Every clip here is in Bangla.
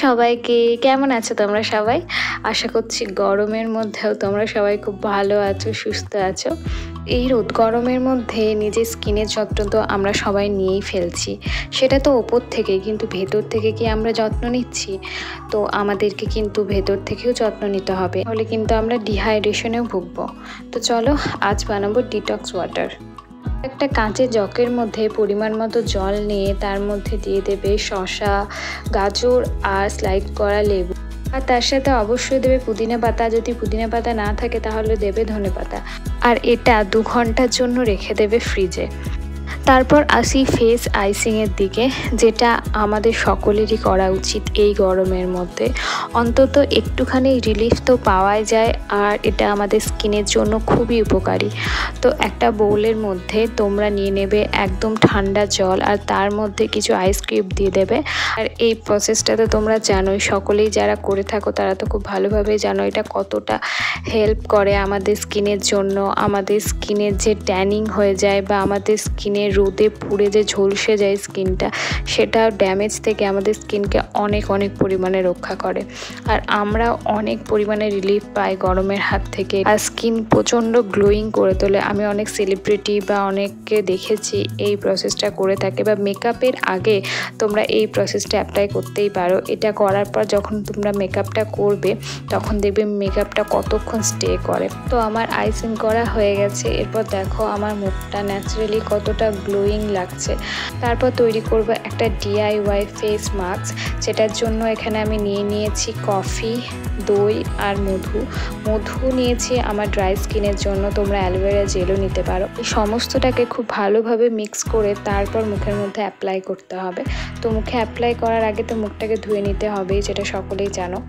সবাইকে, কেমন আছো তোমরা সবাই? আশা করছি গরমের মধ্যেও তোমরা সবাই খুব ভালো আছো, সুস্থ আছো। এই রোদ গরমের মধ্যে নিজের স্কিনের যত্ন তো আমরা সবাই নিয়েই ফেলছি, সেটা তো ওপর থেকে, কিন্তু ভেতর থেকে কি আমরা যত্ন নিচ্ছি? তো আমাদেরকে কিন্তু ভেতর থেকেও যত্ন নিতে হবে, তাহলে কিন্তু আমরা ডিহাইড্রেশনেও ভুগবো। তো চলো আজ বানাবো ডিটক্স ওয়াটার। একটা কাঁচের জগের মধ্যে পরিমাণ মতো জল নিয়ে তার মধ্যে দিয়ে দেবে শসা, গাজর আর স্লাইড করা লেবু, আর তার সাথে অবশ্যই দেবে পুদিনা পাতা। যদি পুদিনা পাতা না থাকে তাহলে দেবে ধনে পাতা, আর এটা 2 ঘন্টার জন্য রেখে দেবে ফ্রিজে। তারপর আসি ফেস আইসিংয়ের দিকে, যেটা আমাদের সকলেরই করা উচিত এই গরমের মধ্যে। অন্তত একটুখানি রিলিফ তো পাওয়াই যায়, আর এটা আমাদের স্কিনের জন্য খুবই উপকারী। তো একটা বোলের মধ্যে তোমরা নিয়ে নেবে একদম ঠান্ডা জল, আর তার মধ্যে কিছু আইস কিউব দিয়ে দেবে। আর এই প্রসেসটা তো তোমরা জানোই, সকলেই যারা করে থাকো তারা তো খুব ভালোভাবে জানো এটা কতটা হেল্প করে আমাদের স্কিনের জন্য। আমাদের স্কিনের যে ট্যানিং হয়ে যায় বা আমাদের স্কিনের রোদে পুড়ে যে ঝলসে যায় স্কিনটা, সেটা ড্যামেজ থেকে আমাদের স্কিনকে অনেক পরিমাণে রক্ষা করে। আর আমরা অনেক পরিমাণে রিলিফ পাই গরমের হাত থেকে, আর স্কিন প্রচণ্ড গ্লোয়িং করে তোলে। আমি অনেক সেলিব্রিটি বা অনেককে দেখেছি এই প্রসেসটা করে থাকে, বা মেকআপের আগে তোমরা এই প্রসেসটা অ্যাপ্লাই করতেই পারো। এটা করার পর যখন তোমরা মেকআপটা করবে তখন দেখবে মেকআপটা কতক্ষণ স্টে করে। তো আমার আইসিং করা হয়ে গেছে। এরপর দেখো আমার মুখটা ন্যাচারালি কতটা গ্লোয়িং লাগছে। তারপর তৈরি করব একটা DIY ফেস মাস্ক, যেটার জন্য এখানে আমি নিয়েছি কফি, দই আর মধু নিয়েছি আমার ড্রাই স্কিনের জন্য। তোমরা অ্যালোভেরা জেলও নিতে পারো। এই সমস্তটাকে খুব ভালোভাবে মিক্স করে তারপর মুখের মধ্যে অ্যাপ্লাই করতে হবে। তো মুখে অ্যাপ্লাই করার আগে তো মুখটাকে ধুয়ে নিতে হবে, যেটা সকলেই জানো।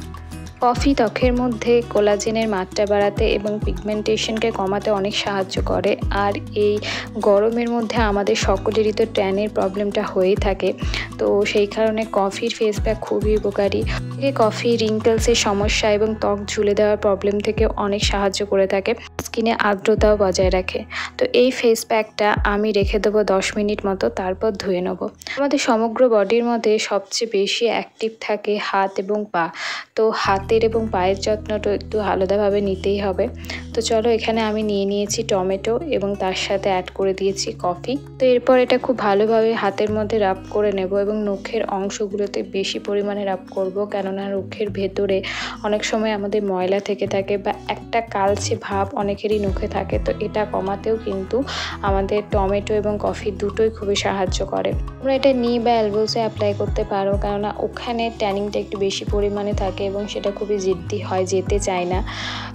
কফি ত্বকের মধ্যে কোলাজেনের মাত্রা বাড়াতে এবং পিগমেন্টেশনকে কমাতে অনেক সাহায্য করে। আর এই গরমের মধ্যে আমাদের সকলেরই তো ট্যানের প্রবলেমটা হয়েই থাকে, তো সেই কারণে কফির ফেস প্যাক খুবই উপকারী। কফি রিঙ্কেলসের সমস্যা এবং ত্বক ঝুলে দেওয়ার প্রবলেম থেকে অনেক সাহায্য করে থাকে, স্কিনে আর্দ্রতাও বজায় রাখে। তো এই ফেস প্যাকটা আমি রেখে দেবো 10 মিনিট মতো, তারপর ধুয়ে নেবো। আমাদের সমগ্র বডির মধ্যে সবচেয়ে বেশি অ্যাক্টিভ থাকে হাত এবং পা, তো হাতের এবং পায়ের যত্নটা একটু আলাদাভাবে নিতেই হবে। তো চলো এখানে আমি নিয়েছি টমেটো এবং তার সাথে অ্যাড করে দিয়েছি কফি। তো এরপর এটা খুব ভালোভাবে হাতের মধ্যে রাব করে নেব এবং নখের অংশগুলোতে বেশি পরিমাণে রাব করব, কেননা নখের ভেতরে অনেক সময় আমাদের ময়লা থেকে থাকে বা একটা কালচে ভাব অনেকেরই নখে থাকে। তো এটা কমাতেও কিন্তু আমাদের টমেটো এবং কফি দুটোই খুবই সাহায্য করে। তোমরা এটা নি বা এলবোসে অ্যাপ্লাই করতে পারো, কেননা ওখানে ট্যানিংটা একটু বেশি পরিমাণে থাকে এবং সেটা খুবই জিদ্দি হয়, যেতে চায় না।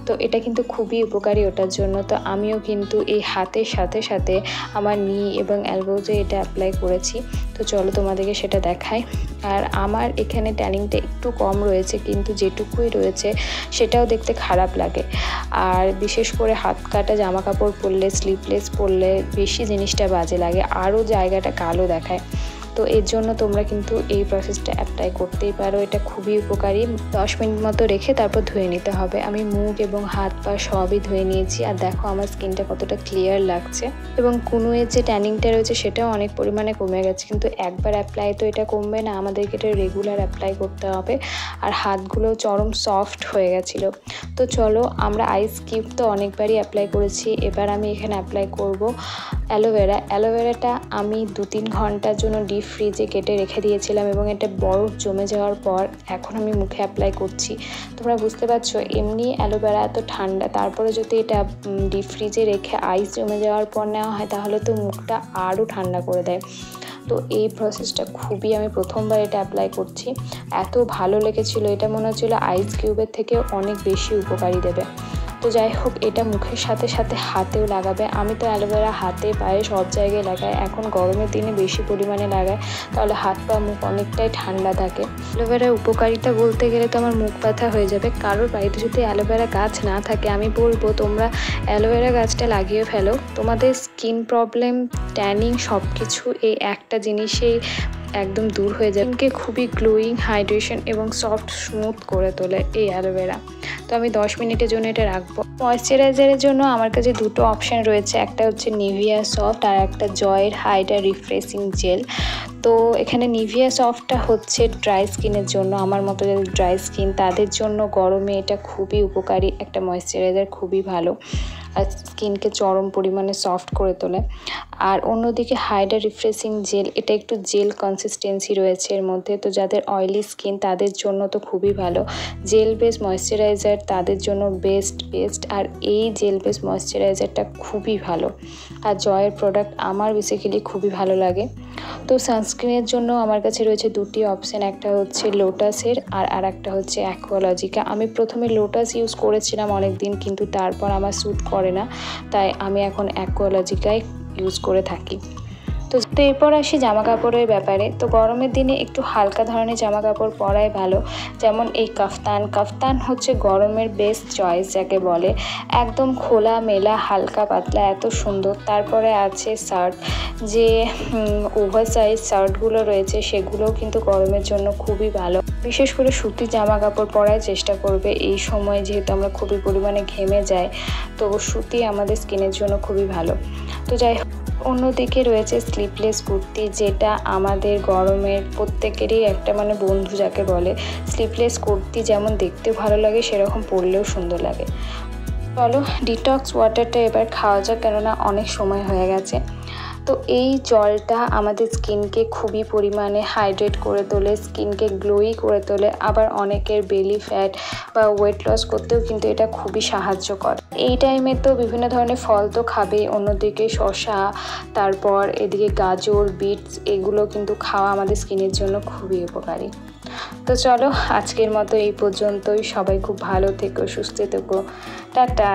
তো এটা কিন্তু খুবই উপকারী ওটার জন্য। তো আমিও কিন্তু এই হাতের সাথে সাথে আমার নি এবং এলবোজে এটা অ্যাপ্লাই করেছি। তো চলো তোমাদেরকে সেটা দেখাই। আর আমার এখানে ট্যানিংটা একটু কম রয়েছে, কিন্তু যেটুকুই রয়েছে সেটাও দেখতে খারাপ লাগে। আর বিশেষ করে হাত কাটা জামা কাপড় পরলে, স্লিভলেস পরলে বেশি জিনিসটা বাজে লাগে, আরও জায়গাটা কালো দেখায়। তো এর জন্য তোমরা কিন্তু এই প্রসেসটা অ্যাপ্লাই করতেই পারো, এটা খুবই উপকারী। 10 মিনিট মতো রেখে তারপর ধুয়ে নিতে হবে। আমি মুখ এবং হাত পা সবই ধুয়ে নিয়েছি, আর দেখো আমার স্কিনটা কতটা ক্লিয়ার লাগছে এবং কুনুয়ের যে ট্যানিংটা রয়েছে সেটাও অনেক পরিমাণে কমে গেছে। কিন্তু একবার অ্যাপ্লাই তো এটা কমবে না, আমাদেরকে এটা রেগুলার অ্যাপ্লাই করতে হবে। আর হাতগুলো চরম সফট হয়ে গেছিলো। তো চলো, আমরা আইস কিউব তো অনেকবারই অ্যাপ্লাই করেছি, এবার আমি এখানে অ্যাপ্লাই করব অ্যালোভেরাটা আমি 2-3 ঘন্টার জন্য ডিপ ফ্রিজে কেটে রেখে দিয়েছিলাম এবং এটা বরফ জমে যাওয়ার পর এখন আমি মুখে অ্যাপ্লাই করছি। তোমরা বুঝতে পারছো, এমনি অ্যালোভেরা এত ঠান্ডা, তারপরে যদি এটা ডিপ ফ্রিজে রেখে আইস জমে যাওয়ার পর নেওয়া হয় তাহলে তো মুখটা আরও ঠান্ডা করে দেয়। তো এই প্রসেসটা খুবই, আমি প্রথমবার এটা অ্যাপ্লাই করছি, এত ভালো লেগেছিলো। এটা মনে হচ্ছিলো আইস কিউবের থেকে অনেক বেশি উপকারী দেবে। তো যাই হোক, এটা মুখের সাথে সাথে হাতেও লাগাবে। আমি তো অ্যালোভেরা হাতে পায়ে সব জায়গায় লাগাই, এখন গরমের দিনে বেশি পরিমাণে লাগাই, তাহলে হাত পা মুখ অনেকটাই ঠান্ডা থাকে। অ্যালোভেরার উপকারিতা বলতে গেলে তো আমার মুখ ব্যথা হয়ে যাবে। কারোর বাড়িতে যদি অ্যালোভেরা গাছ না থাকে, আমি বলবো তোমরা অ্যালোভেরা গাছটা লাগিয়ে ফেলো। তোমাদের স্কিন প্রবলেম, ট্যানিং সব কিছু এই একটা জিনিসেই একদম দূর হয়ে যায়। স্কিনকে খুবই গ্লোয়িং, হাইড্রেশন এবং সফট স্মুথ করে তোলে এই অ্যালোভেরা। তো আমি 10 মিনিটের জন্য এটা রাখবো। ময়েশ্চারাইজারের জন্য আমার কাছে দুটো অপশান রয়েছে, একটা হচ্ছে নিভিয়া সফট আর একটা জয়ের হাইড্রা রিফ্রেশিং জেল। তো এখানে নিভিয়া সফটটা হচ্ছে ড্রাই স্কিনের জন্য, আমার মতো যাদের ড্রাই স্কিন তাদের জন্য গরমে এটা খুবই উপকারী একটা ময়েশ্চারাইজার, খুবই ভালো আর স্কিনকে চরম পরিমাণে সফট করে তোলে। আর অন্যদিকে হাইড্রা রিফ্রেশিং জেল, এটা একটু জেল কনসিস্টেন্সি রয়েছে এর মধ্যে, তো যাদের অয়েলি স্কিন তাদের জন্য তো খুবই ভালো। জেল বেস ময়েশ্চারাইজার তাদের জন্য বেস্ট। আর এই জেল বেস ময়েশ্চারাইজারটা খুবই ভালো, আর জয়ের প্রোডাক্ট আমার বেসিক্যালি খুবই ভালো লাগে। তো সানস্ক্রিনের জন্য আমার কাছে রয়েছে দুটি অপশান, একটা হচ্ছে লোটাসের আর একটা হচ্ছে অ্যাকোয়ালজিকা। আমি প্রথমে লোটাস ইউজ করেছিলাম অনেক দিন, কিন্তু তারপর আমার স্যুট করে না, তাই আমি এখন অ্যাকোয়ালজিকাই ইউজ করে থাকি। তো এরপর আসি জামা কাপড়ের ব্যাপারে। তো গরমের দিনে একটু হালকা ধরনের জামা কাপড় পরাই ভালো, যেমন এই কাফতান হচ্ছে গরমের বেস্ট চয়েস যাকে বলে, একদম খোলা মেলা হালকা পাতলা এত সুন্দর। তারপরে আছে শার্ট, যে ওভার সাইজ শার্টগুলো রয়েছে সেগুলোও কিন্তু গরমের জন্য খুবই ভালো। বিশেষ করে সুতির জামা কাপড় পরার চেষ্টা করবে এই সময়, যেহেতু আমরা খুবই পরিমাণে ঘেমে যাই, তো সুতি আমাদের স্কিনের জন্য খুবই ভালো। তো যাই হোক, অন্যদিকে রয়েছে স্লিভলেস কুর্তি, যেটা আমাদের গরমের প্রত্যেকেরই একটা বন্ধু যাকে বলে। স্লিভলেস কুর্তি যেমন দেখতেও ভালো লাগে, সেরকম পরলেও সুন্দর লাগে। চলো ডিটক্স ওয়াটারটা এবার খাওয়া যাক, কেননা অনেক সময় হয়ে গেছে। তো এই জলটা আমাদের স্কিনকে খুবই পরিমাণে হাইড্রেট করে তোলে, স্কিনকে গ্লোই করে তোলে, আবার অনেকের বেলি ফ্যাট বা ওয়েট লস করতেও কিন্তু এটা খুবই সাহায্য করে। এই টাইমে তো বিভিন্ন ধরনের ফল তো খাবেই, অন্যদিকে শসা, তারপর এদিকে গাজর, বিটস, এগুলো কিন্তু খাওয়া আমাদের স্কিনের জন্য খুবই উপকারী। তো চলো আজকের মতো এই পর্যন্তই, সবাই খুব ভালো থেকো, সুস্থ থেকো, টাটা।